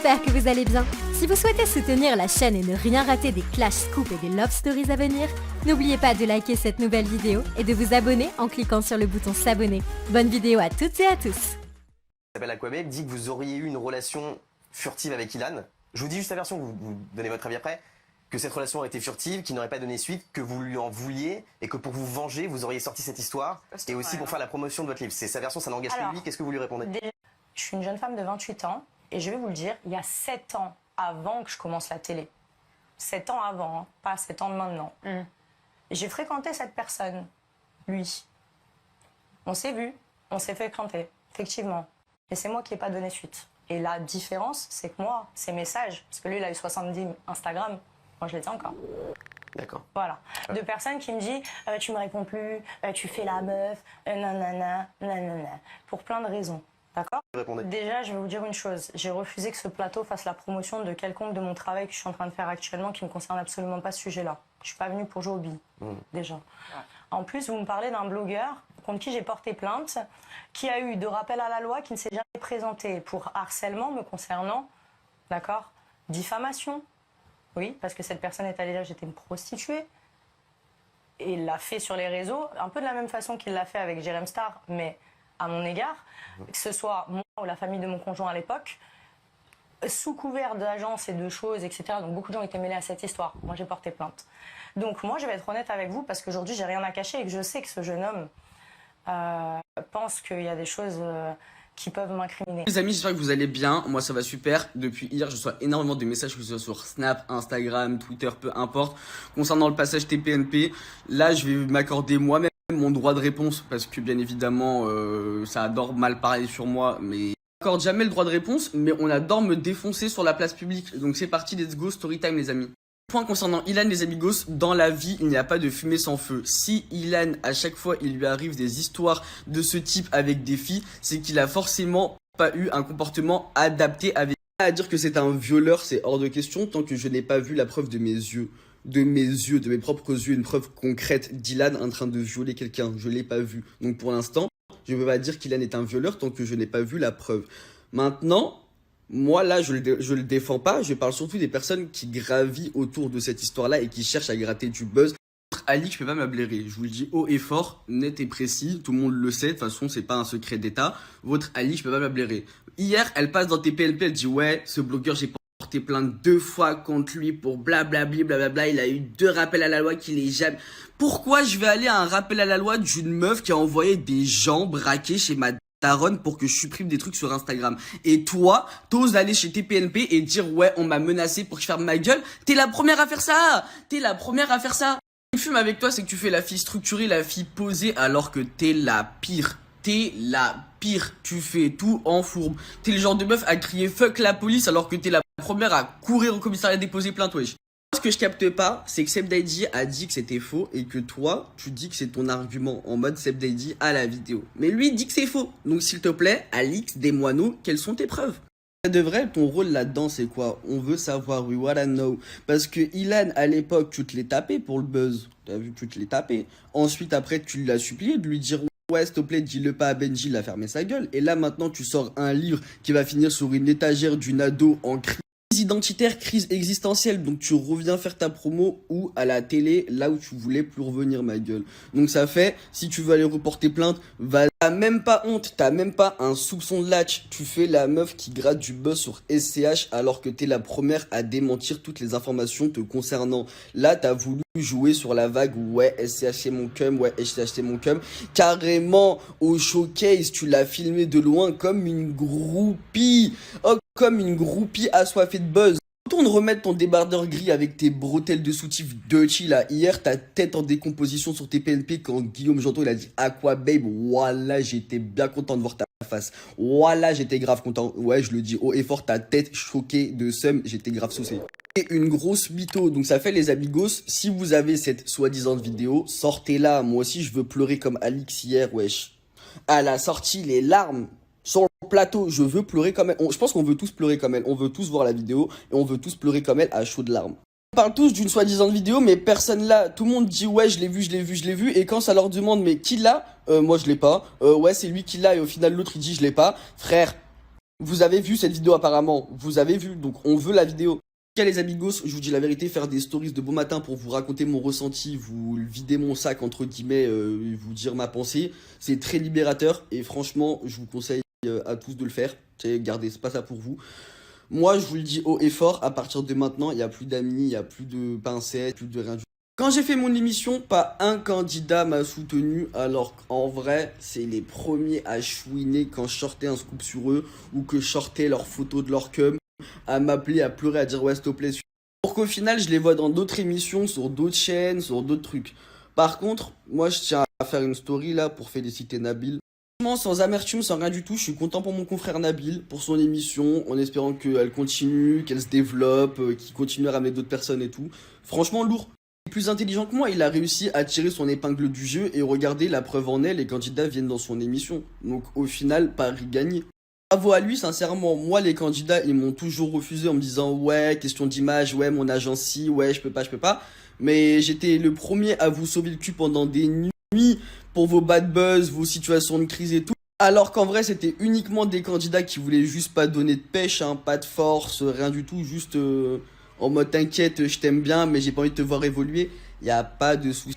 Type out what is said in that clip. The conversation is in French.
j'espère que vous allez bien. Si vous souhaitez soutenir la chaîne et ne rien rater des clash scoops et des love stories à venir, n'oubliez pas de liker cette nouvelle vidéo et de vous abonner en cliquant sur le bouton s'abonner. Bonne vidéo à toutes et à tous. S'appelle Aquababe, dit que vous auriez eu une relation furtive avec Ilan. Je vous dis juste la version, vous donnez votre avis après, que cette relation aurait été furtive, qu'il n'aurait pas donné suite, que vous lui en vouliez et que pour vous venger, vous auriez sorti cette histoire et aussi pour faire la promotion de votre livre. C'est sa version, ça n'engage que lui. Qu'est-ce que vous lui répondez? Je suis une jeune femme de 28 ans et je vais vous le dire, il y a 7 ans avant que je commence la télé. 7 ans avant, hein, pas 7 ans de maintenant. J'ai fréquenté cette personne, lui. On s'est vu, on s'est fréquenté, effectivement. Et c'est moi qui n'ai pas donné suite. Et la différence, c'est que moi, ces messages, parce que lui, il a eu 70 Instagram, moi, je les ai encore. D'accord. Voilà. De personnes qui me disent tu me réponds plus, tu fais la meuf, nanana, nanana. Pour plein de raisons. D'accord? Déjà, je vais vous dire une chose. J'ai refusé que ce plateau fasse la promotion de quelconque de mon travail que je suis en train de faire actuellement qui ne me concerne absolument pas ce sujet-là. Je suis pas venue pour jouer au billes, déjà. En plus, vous me parlez d'un blogueur contre qui j'ai porté plainte, qui a eu de rappel à la loi, qui ne s'est jamais présenté pour harcèlement me concernant, d'accord? Diffamation, oui, parce que cette personne est allée dire que j'étais une prostituée. Et il l'a fait sur les réseaux, un peu de la même façon qu'il l'a fait avec Jérém Star, mais à mon égard, que ce soit moi ou la famille de mon conjoint à l'époque, sous couvert d'agence et de choses, etc. Donc beaucoup de gens étaient mêlés à cette histoire. Moi, j'ai porté plainte. Donc moi, je vais être honnête avec vous parce qu'aujourd'hui, j'ai rien à cacher et que je sais que ce jeune homme pense qu'il y a des choses qui peuvent m'incriminer. Les amis, j'espère que vous allez bien. Moi, ça va super. Depuis hier, je reçois énormément de messages, que ce soit sur Snap, Instagram, Twitter, peu importe, concernant le passage TPNP. Là, je vais m'accorder moi-même mon droit de réponse parce que bien évidemment, ça adore mal parler sur moi, mais on n'accorde jamais le droit de réponse, mais on adore me défoncer sur la place publique. Donc c'est parti, let's go, story time les amis. Point concernant Ilan les amigos, dans la vie il n'y a pas de fumée sans feu. Si Ilan à chaque fois il lui arrive des histoires de ce type avec des filles, c'est qu'il a forcément pas eu un comportement adapté avec. À dire que c'est un violeur, c'est hors de question tant que je n'ai pas vu la preuve de mes yeux. De mes propres yeux, une preuve concrète d'Ilan en train de violer quelqu'un. Je l'ai pas vu. Donc pour l'instant, je ne peux pas dire qu'Ilan est un violeur tant que je n'ai pas vu la preuve. Maintenant, moi là, je le défends pas. Je parle surtout des personnes qui gravient autour de cette histoire-là et qui cherchent à gratter du buzz. Ali, je peux pas m'ablairer. Je vous le dis haut et fort, net et précis. Tout le monde le sait. De toute façon, c'est pas un secret d'État. Votre Ali, je peux pas m'ablairer. Hier, elle passe dans TPLP, elle dit ouais, ce blogueur, j'ai porté plainte 2 fois contre lui pour blablabli, blablabla. Il a eu 2 rappels à la loi qu'il est jamais. Pourquoi je vais aller à un rappel à la loi d'une meuf qui a envoyé des gens braquer chez ma daronne pour que je supprime des trucs sur Instagram? Et toi, t'oses aller chez TPNP et dire ouais, on m'a menacé pour que je ferme ma gueule? T'es la première à faire ça! T'es la première à faire ça! Ce qui me fume avec toi, c'est que tu fais la fille structurée, la fille posée, alors que t'es la pire. T'es la pire, tu fais tout en fourbe. T'es le genre de meuf à crier fuck la police alors que t'es la première à courir au commissariat déposer plainte, wesh. Ce que je capte pas, c'est que Seb Daddy a dit que c'était faux et que toi, tu dis que c'est ton argument en mode Seb Daddy à la vidéo. Mais lui dit que c'est faux. Donc s'il te plaît, Alix, dis-moi-nous, quelles sont tes preuves? De vrai, ton rôle là-dedans, c'est quoi? On veut savoir, we wanna know. Parce que Ilan, à l'époque, tu te l'es tapé pour le buzz. T'as vu, tu te l'es tapé. Ensuite, après, tu l'as supplié de lui dire ouais, s'il te plaît, dis-le pas à Benji, il a fermé sa gueule. Et là, maintenant, tu sors un livre qui va finir sur une étagère d'une ado en crise identitaire, crise existentielle. Donc, tu reviens faire ta promo ou à la télé, là où tu voulais plus revenir, ma gueule. Donc, ça fait, si tu veux aller reporter plainte, va. T'as même pas honte, t'as même pas un soupçon de latch. Tu fais la meuf qui gratte du buzz sur SCH alors que t'es la première à démentir toutes les informations te concernant. Là, t'as voulu jouer sur la vague, ouais, SCH c'est mon cum, ouais, SCH c'est mon cum. Carrément, au showcase, tu l'as filmé de loin comme une groupie. Oh, comme une groupie assoiffée de buzz. Retourne remettre ton débardeur gris avec tes bretelles de soutif dirty là. Hier, ta tête en décomposition sur tes PNP quand Guillaume Janton il a dit Aquababe. Voilà, j'étais bien content de voir ta face. Voilà, j'étais grave content. Ouais, je le dis haut et fort, ta tête choquée de seum, j'étais grave saucé. Et une grosse mytho. Donc ça fait les amigos, si vous avez cette soi-disant vidéo, sortez-la. Moi aussi, je veux pleurer comme Alix hier, wesh. À la sortie, les larmes. Sur le plateau, je veux pleurer comme elle. Je pense qu'on veut tous pleurer comme elle. On veut tous voir la vidéo et on veut tous pleurer comme elle à chaudes larmes. On parle tous d'une soi-disant vidéo, mais personne là. Tout le monde dit ouais, je l'ai vu, je l'ai vu, je l'ai vu. Et quand ça leur demande mais qui l'a, moi je l'ai pas. Ouais, c'est lui qui l'a et au final l'autre il dit je l'ai pas. Frère, Vous avez vu cette vidéo apparemment, vous avez vu, donc on veut la vidéo. Les amigos, je vous dis la vérité, faire des stories de beau matin pour vous raconter mon ressenti, vous vider mon sac entre guillemets, vous dire ma pensée, c'est très libérateur et franchement, je vous conseille à tous de le faire. Gardez, c'est pas ça pour vous. Moi, je vous le dis haut et fort, à partir de maintenant, il n'y a plus d'amis, il n'y a plus de pincettes, plus de rien du tout. Quand j'ai fait mon émission, pas un candidat m'a soutenu, alors qu'en vrai, c'est les premiers à chouiner quand je sortais un scoop sur eux ou que je sortais leurs photos de leur cum, à m'appeler, à pleurer, à dire ouais, s'il te plaît. Pour qu'au final, je les vois dans d'autres émissions, sur d'autres chaînes, sur d'autres trucs. Par contre, moi, je tiens à faire une story là pour féliciter Nabil. Sans amertume, sans rien du tout, je suis content pour mon confrère Nabil, pour son émission, en espérant qu'elle continue, qu'elle se développe, qu'il continue à ramener d'autres personnes et tout. Franchement, lourd. Plus intelligent que moi, il a réussi à tirer son épingle du jeu et regardez, la preuve en est, les candidats viennent dans son émission. Donc au final, Paris gagné. Bravo à lui, sincèrement. Moi, les candidats, ils m'ont toujours refusé en me disant ouais, question d'image, ouais, mon agence si, ouais, je peux pas. Mais j'étais le premier à vous sauver le cul pendant des nuits pour vos bad buzz, vos situations de crise et tout. Alors qu'en vrai, c'était uniquement des candidats qui voulaient juste pas donner de pêche, hein, pas de force, rien du tout, juste en mode t'inquiète, je t'aime bien, mais j'ai pas envie de te voir évoluer. Y a pas de souci.